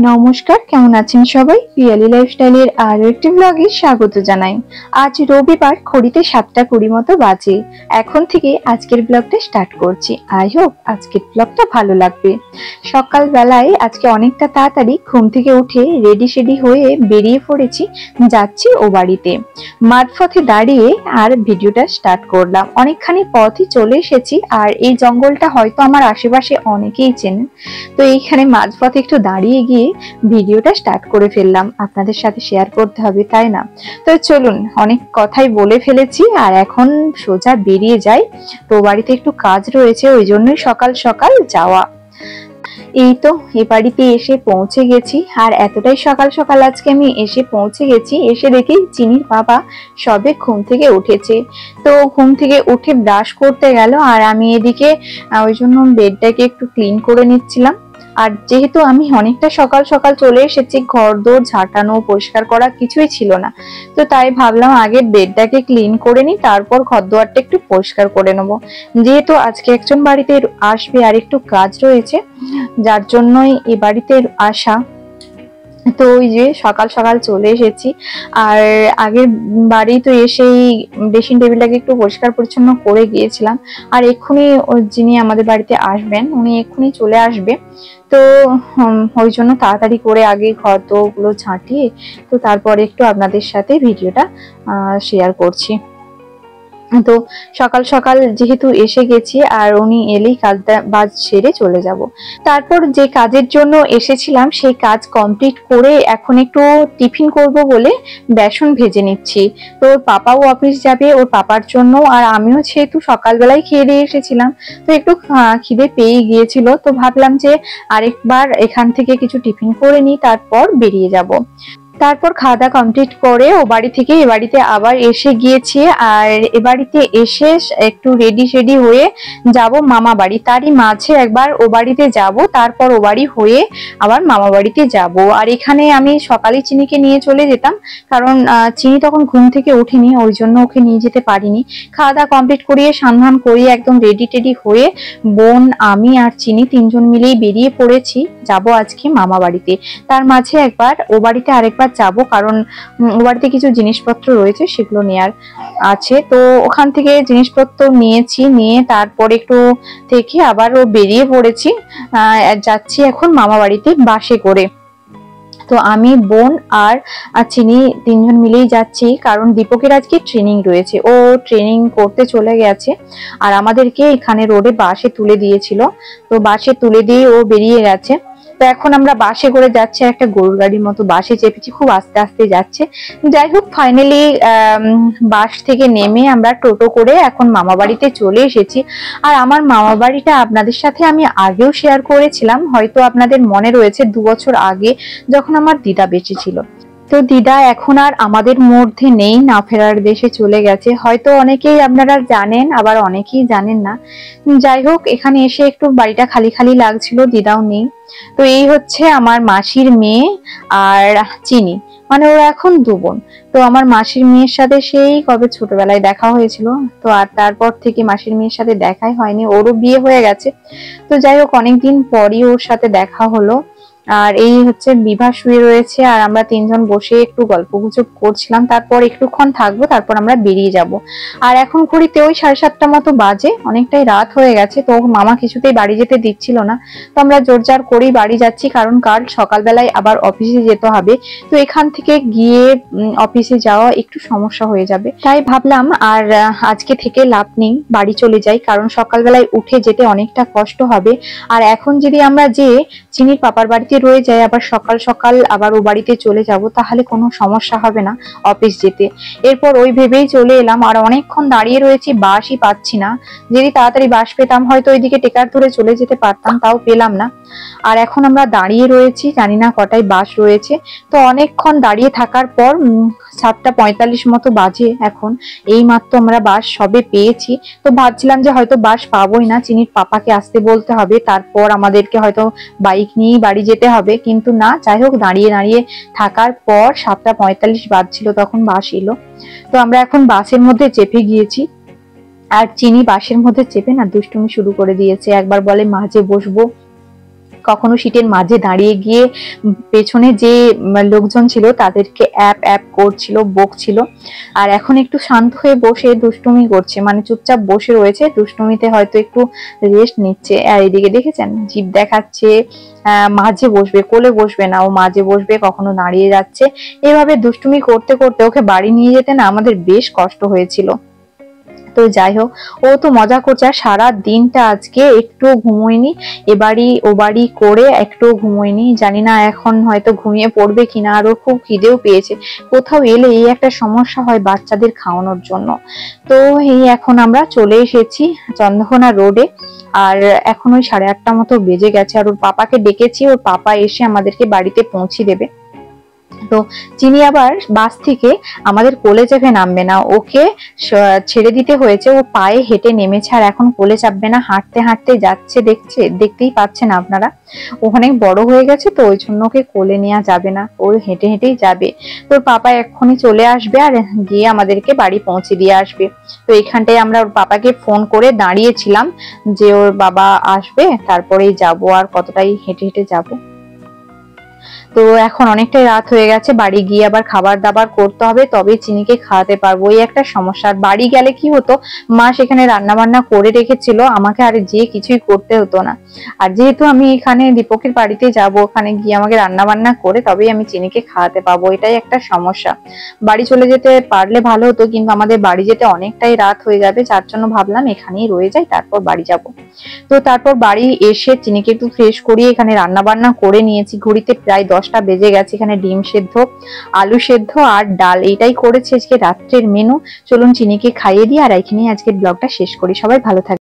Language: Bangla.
নমস্কার, কেমন আছেন সবাই? পিয়ালি লাইফস্টাইলের আরো একটি ব্লগে স্বাগত জানাই। আজ রবিবার, ঘড়িতে 7:20 মতো বাজে। এখন থেকে আজকের ব্লগটা স্টার্ট করছি। আই হোপ আজকের ব্লগটা ভালো লাগবে। সকালবেলায় আজকে অনেকটা তাড়াতাড়ি ঘুম থেকে উঠে রেডি হয়ে বেরিয়ে পড়েছি, যাচ্ছি ও বাড়িতে। মাঝপথে দাঁড়িয়ে আর ভিডিওটা স্টার্ট করলাম। অনেকখানি পথই চলে এসেছি, আর এই জঙ্গলটা হয়তো আমার আশেপাশে অনেকেই চেনেন। তো এইখানে মাঝপথে একটু দাঁড়িয়ে গিয়ে ভিডিওটা স্টার্ট করে ফেললাম, আপনাদের সাথে শেয়ার করতে হবে তাই না? তো চলুন, অনেক কথাই বলে ফেলেছি আর এখন সোজা বেরিয়ে যাই। তো বাড়িতে একটু কাজ রয়েছে, ওই জন্যই সকাল সকাল যাওয়া। এই তো এ বাড়িতে এসে পৌঁছে গেছি, আর এতটাই সকাল সকাল আজকে আমি এসে পৌঁছে গেছি। এসে দেখি চিনির বাবা সবে ঘুম থেকে উঠেছে। তো ঘুম থেকে উঠে ব্রাশ করতে গেল, আর আমি এদিকে ওই জন্য বেডটাকে একটু ক্লিন করে নিচ্ছিলাম। আর যেহেতু আমি অনেকটা সকাল সকাল চলে এসেছি, ঘর দোর ঝাঁটানো পরিষ্কার করা কিছুই ছিল না। তো তাই ভাবলাম আগে বেডটাকে ক্লিন করে নি, তারপর ঘর দোয়ারটা একটু পরিষ্কার করে নেবো। যেহেতু আজকে একজন বাড়িতে আসবে আর একটু কাজ রয়েছে, যার জন্যই এ বাড়িতে আসা। তো ওই যে সকাল সকাল চলে এসেছি, আর আগের বাড়ি তো এসেই ড্রেসিং টেবিলটাকে একটু পরিষ্কার পরিচ্ছন্ন করে গিয়েছিলাম। আর এক্ষুনি যিনি আমাদের বাড়িতে আসবেন উনি এক্ষুনি চলে আসবে। তো ওই জন্য তাড়াতাড়ি করে আগে ঘর দোরগুলো ঝাঁটিয়ে তো তারপরে একটু আপনাদের সাথে ভিডিওটা শেয়ার করছি। তো সকাল সকাল যেহেতু এসে গেছি, আর উনি এলেই কাজটা বাজ সেরে চলে যাব। তারপর যে কাজের জন্য এসেছিলাম সেই কাজ কমপ্লিট করে এখন একটু টিফিন করব বলে বেসন ভেজে নিচ্ছি। তো ওর পাপাও অফিস যাবে, ওর পাপার জন্য, আর আমিও যেহেতু সকালবেলায় খেয়ে দিয়ে এসেছিলাম তো একটু খিদে পেয়ে গিয়েছিল। তো ভাবলাম যে আরেকবার এখান থেকে কিছু টিফিন করে নিই, তারপর বেরিয়ে যাব। তারপর খাওয়া দাওয়া কমপ্লিট করে ও বাড়ি থেকে এ বাড়িতে আবার এসে গিয়েছি। আর এ বাড়িতে এসে একটু রেডি হয়ে যাব মামা বাড়ি। তারই মাঝে একবার ও বাড়িতে যাব, তারপর ও বাড়ি হয়ে আবার মামা বাড়িতে যাব। আর এখানে আমি সকালে চিনিকে নিয়ে চলে যেতাম, কারণ চিনি তখন ঘুম থেকে ওঠেনি, ওই জন্য ওকে নিয়ে যেতে পারিনি। খাওয়া দাওয়া কমপ্লিট করিয়ে স্নান করিয়ে একদম রেডি হয়ে বোন, আমি আর চিনি তিনজন মিলেই বেরিয়ে পড়েছি, যাব আজকে মামা বাড়িতে। তার মাঝে একবার ও বাড়িতে আরেকবার যাব, কারণ ও বাড়িতে কিছু জিনিসপত্র রয়েছে সেগুলো নেয়ার আছে। তো ওখান থেকে জিনিসপত্র নিয়েছি, নিয়ে তারপর একটু থেকে আবারও বেরিয়ে পড়েছি। যাচ্ছি এখন মামা বাড়িতে বাসে করে। তো আমি, বোন আর চিনি তিনজন মিলেই যাচ্ছি, কারণ দীপকের আজকে ট্রেনিং রয়েছে, ও ট্রেনিং করতে চলে গেছে। আর আমাদেরকে এখানে রোডে বাসে তুলে দিয়েছিল, তো বাসে তুলে দিয়ে ও বেরিয়ে গেছে। তো এখন আমরা বাসে করে যাচ্ছি, একটা গরুর গাড়ির মতো বাসে চেপেছি, খুব আস্তে আস্তে যাচ্ছে। যাই হোক, ফাইনালি বাস থেকে নেমে আমরা টোটো করে এখন মামা বাড়িতে চলে এসেছি। আর আমার মামা বাড়িটা আপনাদের সাথে আমি আগেও শেয়ার করেছিলাম, হয়তো আপনাদের মনে রয়েছে 2 বছর আগে যখন আমার দিদা বেঁচে ছিল। তো দিদা এখন আর আমাদের মধ্যে নেই, না ফেরার দেশে চলে গেছে। হয়তো অনেকেই আপনারা জানেন, আবার অনেকেই জানেন না। যাই হোক, এখানে এসে একটু বাড়িটা খালি খালি লাগছিল, দিদাও নেই। তো এই হচ্ছে আমার মাসির মেয়ে আর চিনি, মানে ওরা এখন 2 বোন। তো আমার মাসির মেয়ের সাথে সেই কবে ছোটবেলায় দেখা হয়েছিল, তো আর তারপর থেকে মাসির মেয়ের সাথে দেখাই হয়নি, ওরও বিয়ে হয়ে গেছে। তো যাই হোক, অনেকদিন পরই ওর সাথে দেখা হলো। আর এই হচ্ছে বিভা শুয়ে রয়েছে, আর আমরা তিনজন বসে একটু গল্পগুজব করছিলাম। তারপর একটুক্ষণ থাকবো, তারপর আমরা বেরিয়ে যাব। আর এখন ঘড়িতে ওই 7:30 মতো বাজে, অনেকটাই রাত হয়ে গেছে। তো মামা কিছুতেই বাড়ি যেতে দিচ্ছিল না, তো আমরা জোরজার করেই বাড়ি যাচ্ছি, কারণ কাল সকালবেলায় আবার অফিসে যেতে হবে। তো এখান থেকে গিয়ে অফিসে যাওয়া একটু সমস্যা হয়ে যাবে, তাই ভাবলাম আর আজকে থেকে লাভ নেই, বাড়ি চলে যাই, কারণ সকালবেলায় উঠে যেতে অনেকটা কষ্ট হবে। আর এখন যদি আমরা যে চিনির পাপার বাড়িতে রয়ে যাই, আবার সকাল সকাল আবার ও বাড়িতে চলে যাব, তাহলে কোনো সমস্যা হবে না অফিস যেতে। এরপর ওই ভেবেই চলে এলাম, আর অনেকক্ষণ দাঁড়িয়ে রয়েছি, বাসই পাচ্ছি না। যদি তাড়াতাড়ি বাস পেতাম হয়তো ওইদিকে টেকার ধরে চলে যেতে পারতাম, তাও পেলাম না। আর এখন আমরা দাঁড়িয়ে রয়েছি, জানি না কটায় বাস রয়েছে। তো অনেকক্ষণ দাঁড়িয়ে থাকার পর 7:45 মতো বাজে এখন, এই মাত্র আমরা বাস সবে পেয়েছি। তো ভাবছিলাম যে হয়তো বাস পাবোই না, চিনির পাপাকে আসতে বলতে হবে, তারপর আমাদেরকে হয়তো বাইক নিয়েই বাড়ি যেতে হবে। কিন্তু না, যাই হোক, দাঁড়িয়ে দাঁড়িয়ে থাকার পর 7:45 বাজছিল তখন বাস এলো। তো আমরা এখন বাসের মধ্যে চেপে গিয়েছি, আর চিনি বাসের মধ্যে চেপে না দুষ্টুমি শুরু করে দিয়েছে। একবার বলে মাঝে বসবো, কখনো সিটের মাঝে দাঁড়িয়ে গিয়ে পেছনে যে লোকজন ছিল তাদেরকে অ্যাপ অ্যাপ করছিল, বকছিল। আর এখন একটু শান্ত হয়ে বসে দুষ্টুমি করছে, মানে চুপচাপ বসে রয়েছে, দুষ্টুমিতে হয়তো একটু রেস্ট নিচ্ছে। আর এদিকে দেখেছেন জিভ দেখাচ্ছে, মাঝে বসবে, কোলে বসবে না, ও মাঝে বসবে, কখনো দাঁড়িয়ে যাচ্ছে। এভাবে দুষ্টুমি করতে করতে ওকে বাড়ি নিয়ে যেতে না আমাদের বেশ কষ্ট হয়েছিল। তো যাই হোক, ও তো মজা করছে। আর সারা দিনটা আজকে একটু ঘুমোয়নি, এ বাড়ি ও বাড়ি করে একটু ঘুমোয়নি। জানি না এখন হয়তো ঘুমিয়ে পড়বে কিনা। আর ওর খুব খিদেও পেয়েছে। কোথাও এলে এই একটা সমস্যা হয় বাচ্চাদের খাওয়ানোর জন্য। তো এই এখন আমরা চলে এসেছি চন্দ্রকোনা রোডে। আর এখন ওই 8:30 মতো বেজে গেছে। আর ওর পাপাকে ডেকেছি, ওর পাপা এসে আমাদেরকে বাড়িতে পৌঁছে দেবে। তো চিনি আবার বাস থেকে আমাদের কোলে চেপে নামবে না, ওকে ছেড়ে দিতে হয়েছে। ও পায়ে হেঁটে নেমেছে, আর এখন কোলে চাপবে না, হাঁটতে হাঁটতে যাচ্ছে। দেখতেই পাচ্ছেন আপনারা, ও অনেক বড় হয়ে গেছে, তো ওই জন্য ওকে কোলে নেওয়া যাবে না, ও হেঁটে হেঁটেই যাবে। তোর পাপা এক্ষুনি চলে আসবে আর গিয়ে আমাদেরকে বাড়ি পৌঁছে দিয়ে আসবে। তো এখানটায় আমরা ওর পাপাকে ফোন করে দাঁড়িয়েছিলাম যে ওর বাবা আসবে, তারপরেই যাব। আর কতটাই হেঁটে হেঁটে যাবো। তো এখন অনেকটাই রাত হয়ে গেছে, বাড়ি গিয়ে আবার খাবার দাবার করতে হবে, তবে চিনিকে খাওয়াতে পারবো। এই একটা সমস্যা। আর বাড়ি গেলে কি হতো, মা সেখানে রান্না বান্না করে রেখেছিল, আমাকে আর যে কিছুই করতে হতো না। আর যেহেতু আমি এখানে দীপকের বাড়িতে যাব, ওখানে গিয়ে আমাকে রান্না বান্না করে তবেই আমি চিনিকে খাওয়াতে পারবো। এটাই একটা সমস্যা। বাড়ি চলে যেতে পারলে ভালো হতো, কিন্তু আমাদের বাড়ি যেতে অনেকটাই রাত হয়ে যাবে, যার জন্য ভাবলাম এখানেই রয়ে যাই, তারপর বাড়ি যাব। তো তারপর বাড়ি এসে চিনিকে একটু ফ্রেশ করিয়ে এখানে রান্না বান্না করে নিয়েছি। ঘড়িতে প্রায় 10টা বেজে গেছে। এখানে ডিম সেদ্ধ, আলু সেদ্ধ আর ডাল, এটাই করেছে আজকে রাত্রের মেনু। চলুন চিনিকে খাইয়ে দিই, আর এখানেই আজকের ব্লগটা শেষ করি। সবাই ভালো থাকবেন।